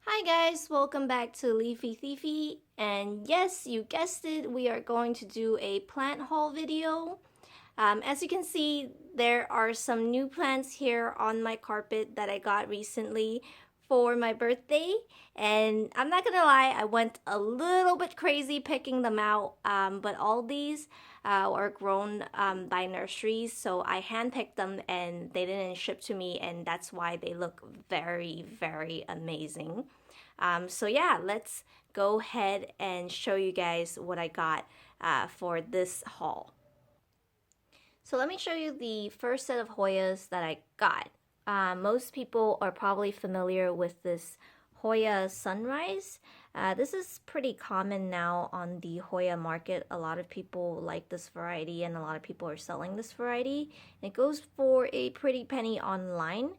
Hi guys, welcome back to Leafy Thiefy, and yes, you guessed it, we are going to do a plant haul video. As you can see, there are some new plants here on my carpet that I got recently for my birthday, and I'm not gonna lie, I went a little bit crazy picking them out, but all these are grown by nurseries, so I handpicked them and they didn't ship to me, and that's why they look very, very amazing. So yeah, let's go ahead and show you guys what I got for this haul. So let me show you the first set of Hoyas that I got. Most people are probably familiar with this Hoya Sunrise. This is pretty common now on the Hoya market. A lot of people like this variety and a lot of people are selling this variety. It goes for a pretty penny online.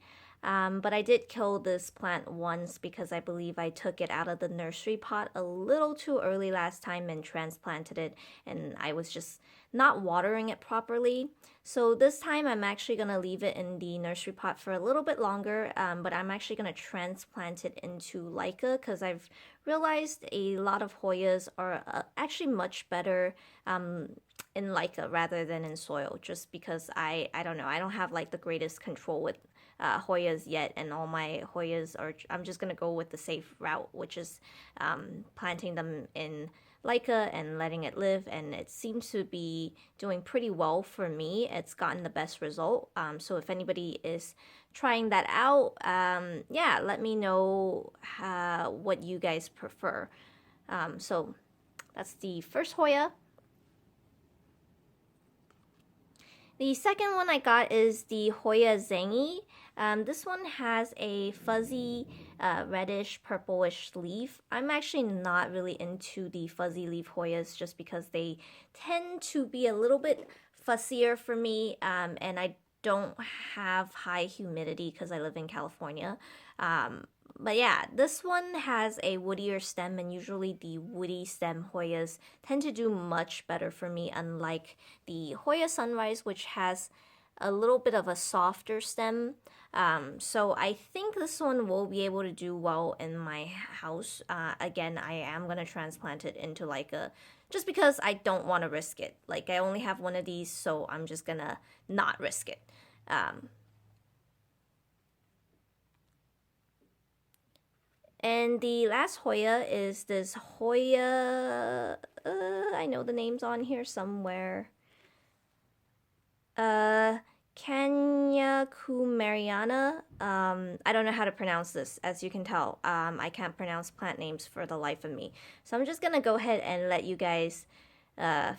But I did kill this plant once because I believe I took it out of the nursery pot a little too early last time and transplanted it, and I was just not watering it properly. So this time I'm actually going to leave it in the nursery pot for a little bit longer, but I'm actually going to transplant it into Leica because I've realized a lot of Hoyas are actually much better in Leica rather than in soil, just because I don't know, I don't have like the greatest control with Hoyas yet, and all my Hoyas are, I'm just gonna go with the safe route, which is planting them in Leica and letting it live, and it seems to be doing pretty well for me. It's gotten the best result. So if anybody is trying that out, yeah, let me know what you guys prefer. So that's the first Hoya. The second one I got is the Hoya Zangi. This one has a fuzzy reddish purplish leaf. I'm actually not really into the fuzzy leaf Hoyas just because they tend to be a little bit fussier for me, and I don't have high humidity because I live in California. But yeah, this one has a woodier stem, and usually the woody stem Hoyas tend to do much better for me, unlike the Hoya Sunrise, which has a little bit of a softer stem. So I think this one will be able to do well in my house. Again, I am going to transplant it into like a, just because I don't want to risk it. Like, I only have one of these, so I'm just going to not risk it. And the last Hoya is this Hoya, I know the name's on here somewhere. Kenya Kumariana. I don't know how to pronounce this, as you can tell. I can't pronounce plant names for the life of me. So I'm just gonna go ahead and let you guys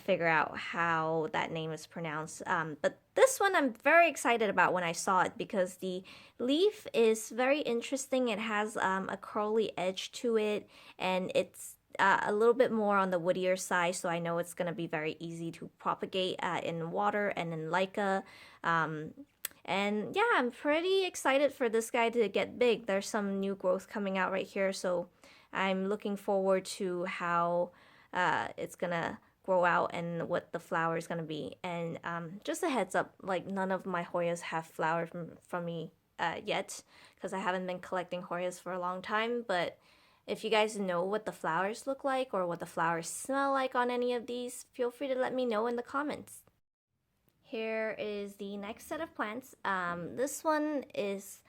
figure out how that name is pronounced. But this one I'm very excited about when I saw it because the leaf is very interesting. It has a curly edge to it, and it's a little bit more on the woodier side, so I know it's going to be very easy to propagate in water and in Leica. And yeah, I'm pretty excited for this guy to get big. There's some new growth coming out right here, so I'm looking forward to how it's gonna grow out and what the flower is gonna be. And just a heads up, like, none of my Hoyas have flowers from me yet because I haven't been collecting Hoyas for a long time. But if you guys know what the flowers look like or what the flowers smell like on any of these, feel free to let me know in the comments. Here is the next set of plants. This one is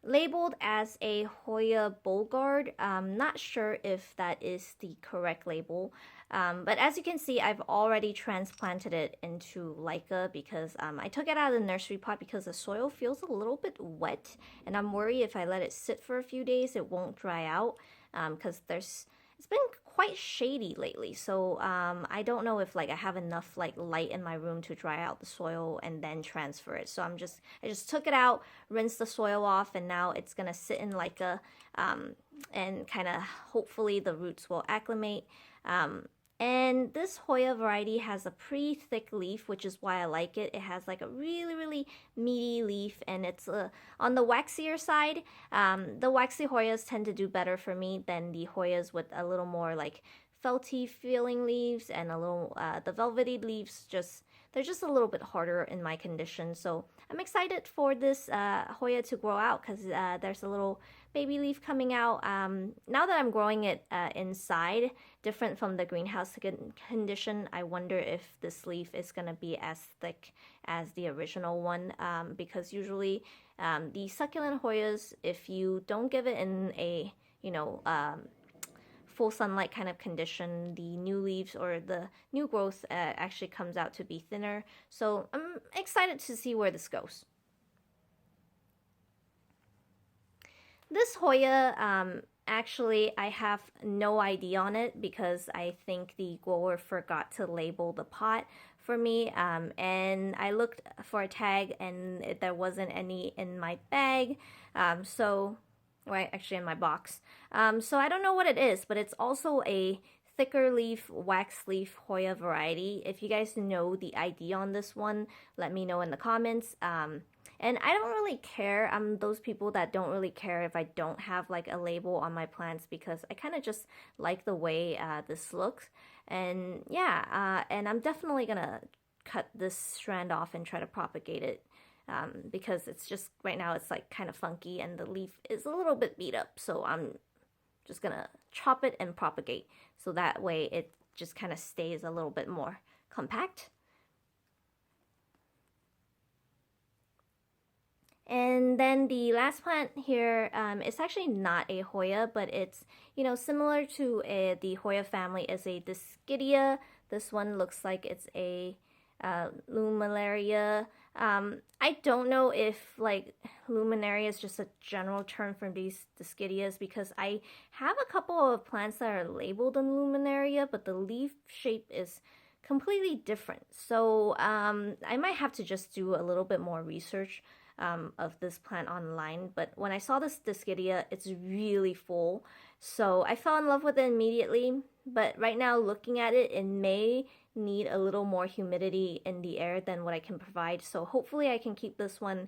labeled as a Hoya Bollgard. Not sure if that is the correct label, but as you can see, I've already transplanted it into Leica because I took it out of the nursery pot because the soil feels a little bit wet, and I'm worried if I let it sit for a few days, it won't dry out because it's been quite shady lately, so I don't know if like I have enough like light in my room to dry out the soil and then transfer it. So I just took it out, rinsed the soil off, and now it's gonna sit in like a and kind of hopefully the roots will acclimate. And this Hoya variety has a pretty thick leaf, which is why I like it. It has like a really, really meaty leaf, and it's on the waxier side. The waxy Hoyas tend to do better for me than the Hoyas with a little more like felty feeling leaves and a little, the velvety leaves just they're just a little bit harder in my condition. So I'm excited for this Hoya to grow out because there's a little baby leaf coming out. Now that I'm growing it inside, different from the greenhouse condition, I wonder if this leaf is going to be as thick as the original one, because usually the succulent Hoyas, if you don't give it in a, full sunlight kind of condition, the new leaves or the new growth actually comes out to be thinner. So I'm excited to see where this goes. This Hoya, actually, I have no idea on it because I think the grower forgot to label the pot for me. And I looked for a tag and there wasn't any in my bag. Right, actually in my box. So I don't know what it is, but it's also a thicker leaf, wax leaf Hoya variety. If you guys know the ID on this one, let me know in the comments. And I don't really care. I'm those people that don't really care if I don't have like a label on my plants because I kind of just like the way this looks. And yeah, and I'm definitely gonna cut this strand off and try to propagate it. Because it's just right now it's like kind of funky and the leaf is a little bit beat up, so I'm just gonna chop it and propagate so that way it just kind of stays a little bit more compact. And then the last plant here, it's actually not a Hoya, but it's, similar to the Hoya family, is a Dischidia. This one looks like it's a Luminaria. I don't know if like luminaria is just a general term for these Dischidias because I have a couple of plants that are labeled in luminaria, but the leaf shape is completely different. So I might have to just do a little bit more research of this plant online. But when I saw this Dischidia, it's really full. So I fell in love with it immediately. But right now, looking at it, it may need a little more humidity in the air than what I can provide. So hopefully I can keep this one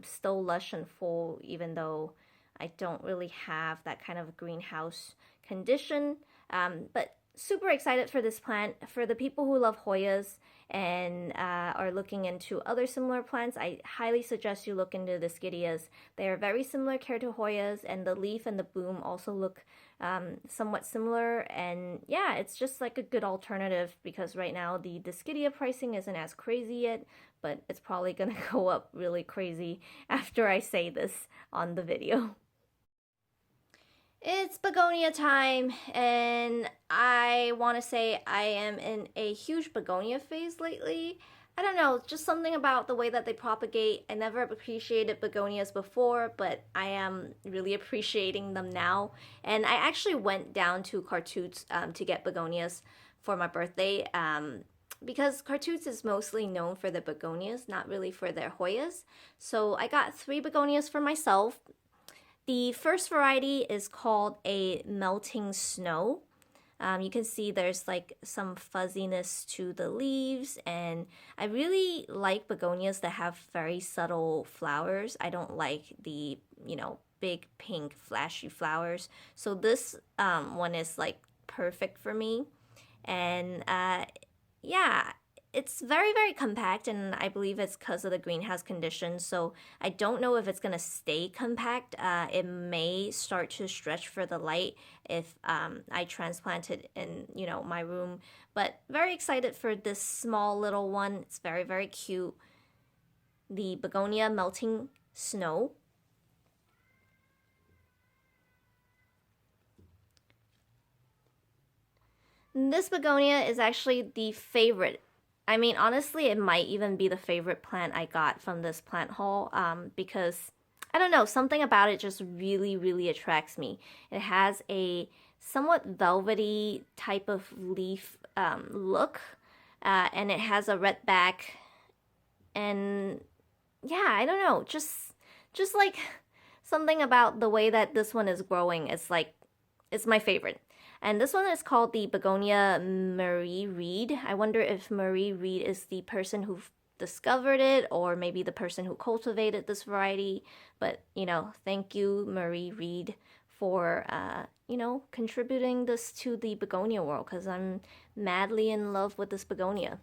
still lush and full, even though I don't really have that kind of greenhouse condition. But super excited for this plant. For the people who love Hoyas and are looking into other similar plants, I highly suggest you look into the Dischidias. They are very similar care to Hoyas, and the leaf and the bloom also look somewhat similar. And yeah, it's just like a good alternative because right now the Dischidia pricing isn't as crazy yet, but it's probably gonna go up really crazy after I say this on the video. It's begonia time, and I want to say I am in a huge begonia phase lately. I don't know, just something about the way that they propagate. I never appreciated begonias before, but I am really appreciating them now. And I actually went down to Kartuz to get begonias for my birthday because Kartuz is mostly known for the begonias, not really for their Hoyas. So I got 3 begonias for myself. The first variety is called a melting snow. You can see there's like some fuzziness to the leaves, and I really like begonias that have very subtle flowers. I don't like the, big pink flashy flowers. So this one is like perfect for me. And yeah, it's very, very compact, and I believe it's because of the greenhouse conditions. So I don't know if it's going to stay compact. It may start to stretch for the light if I transplant it in, my room. But very excited for this small little one. It's very, very cute. The begonia melting snow. This begonia is actually the favorite. I mean, honestly, it might even be the favorite plant I got from this plant haul because, I don't know, something about it just really, really attracts me. It has a somewhat velvety type of leaf look, and it has a red back, and yeah, I don't know, just like something about the way that this one is growing. It's my favorite. And this one is called the Begonia Marie Reed. I wonder if Marie Reed is the person who discovered it or maybe the person who cultivated this variety. But, thank you, Marie Reed, for, contributing this to the begonia world because I'm madly in love with this begonia.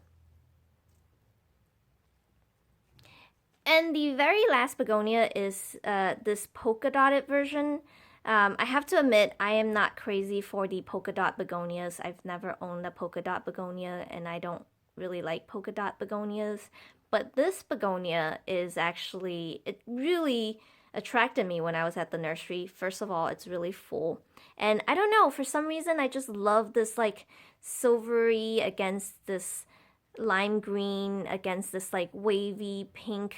And the very last begonia is this polka dotted version. I have to admit, I am not crazy for the polka dot begonias. I've never owned a polka dot begonia, and I don't really like polka dot begonias. But this begonia is actually, it really attracted me when I was at the nursery. First of all, it's really full. And I don't know, for some reason, I just love this like silvery against this lime green against this like wavy pink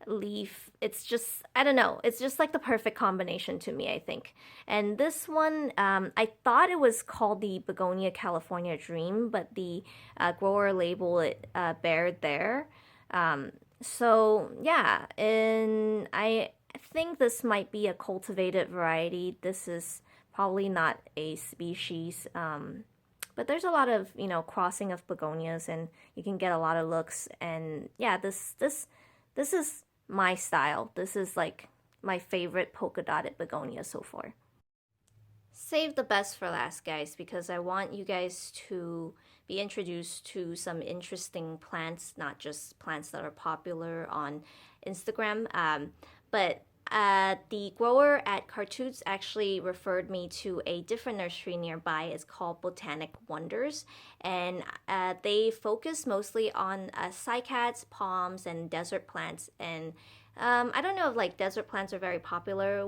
leaf. It's just, I don't know, it's just like the perfect combination to me, I think. And this one, I thought it was called the Begonia California Dream, but the grower label it bared there. So yeah, and I think this might be a cultivated variety. This is probably not a species. But there's a lot of, crossing of begonias, and you can get a lot of looks. And yeah, this is my style. This is like my favorite polka dotted begonia so far. Save the best for last, guys, because I want you guys to be introduced to some interesting plants, not just plants that are popular on Instagram. But the grower at Kartuz actually referred me to a different nursery nearby. It's called Botanic Wonders, and they focus mostly on cycads, palms, and desert plants. And I don't know if like desert plants are very popular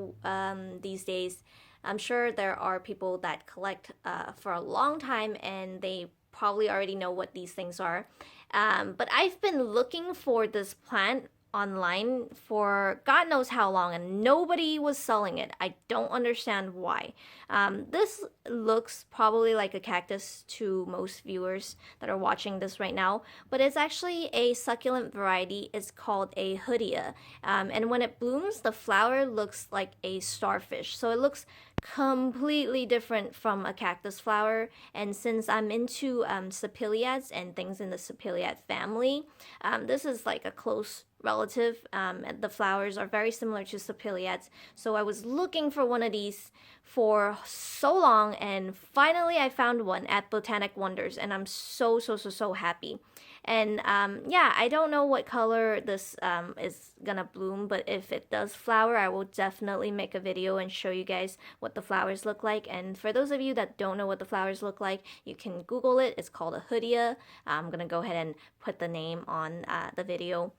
these days. I'm sure there are people that collect for a long time and they probably already know what these things are. But I've been looking for this plant online for God knows how long and nobody was selling it. I don't understand why. This looks probably like a cactus to most viewers that are watching this right now, but it's actually a succulent variety. It's called a hoodia. And when it blooms, the flower looks like a starfish. So it looks completely different from a cactus flower. And since I'm into Sapiliads and things in the Sapiliad family, this is like a close relative. The flowers are very similar to Sapiliads. So I was looking for one of these for so long, and finally I found one at Botanic Wonders, and I'm so happy. And yeah, I don't know what color this is gonna bloom, but if it does flower, I will definitely make a video and show you guys what the flowers look like. And for those of you that don't know what the flowers look like, you can Google it. It's called a hoodia. I'm gonna go ahead and put the name on the video.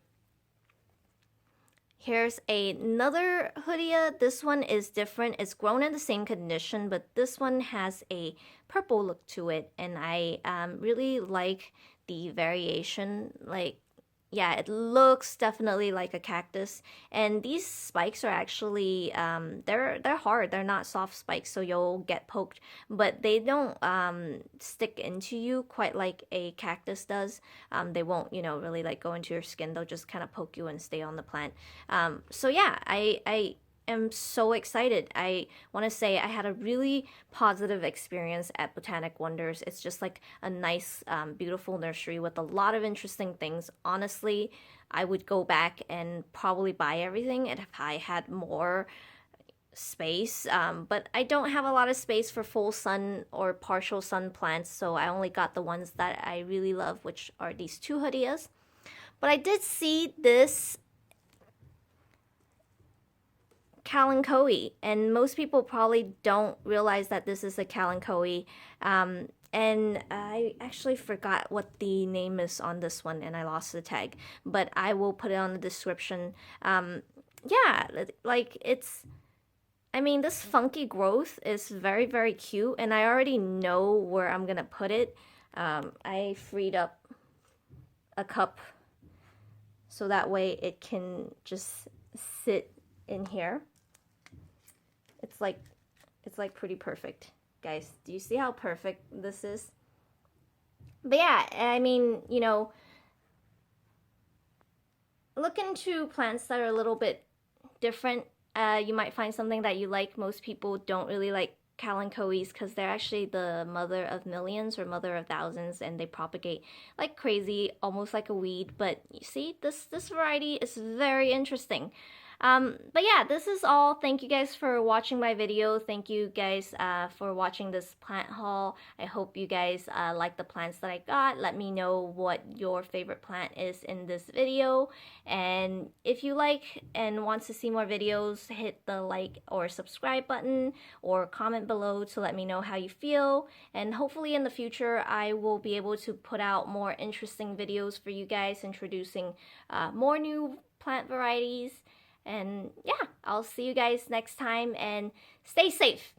Here's another hoodia. This one is different. It's grown in the same condition, but this one has a purple look to it, and I really like the variation. Like, yeah, it looks definitely like a cactus. And these spikes are actually they're hard. They're not soft spikes, so you'll get poked, but they don't stick into you quite like a cactus does. They won't, really like go into your skin. They'll just kind of poke you and stay on the plant. So yeah, I am so excited. I want to say I had a really positive experience at Botanic Wonders. It's just like a nice, beautiful nursery with a lot of interesting things. Honestly, I would go back and probably buy everything if I had more space, but I don't have a lot of space for full sun or partial sun plants, so I only got the ones that I really love, which are these two hoodias. But I did see this kalanchoe, and most people probably don't realize that this is a kalanchoe. And I actually forgot what the name is on this one, and I lost the tag, but I will put it on the description. Yeah, like this funky growth is very cute, and I already know where I'm gonna put it. I freed up a cup so that way it can just sit in here. It's like pretty perfect, guys. Do you see how perfect this is? But yeah, look into plants that are a little bit different. You might find something that you like. Most people don't really like kalanchoes because they're actually the mother of millions or mother of thousands, and they propagate like crazy, almost like a weed. But you see, this variety is very interesting. But yeah, this is all. Thank you guys for watching my video. Thank you guys for watching this plant haul. I hope you guys like the plants that I got. Let me know what your favorite plant is in this video. And if you like and want to see more videos, hit the like or subscribe button or comment below to let me know how you feel. And hopefully in the future, I will be able to put out more interesting videos for you guys, introducing more new plant varieties. And yeah, I'll see you guys next time and stay safe.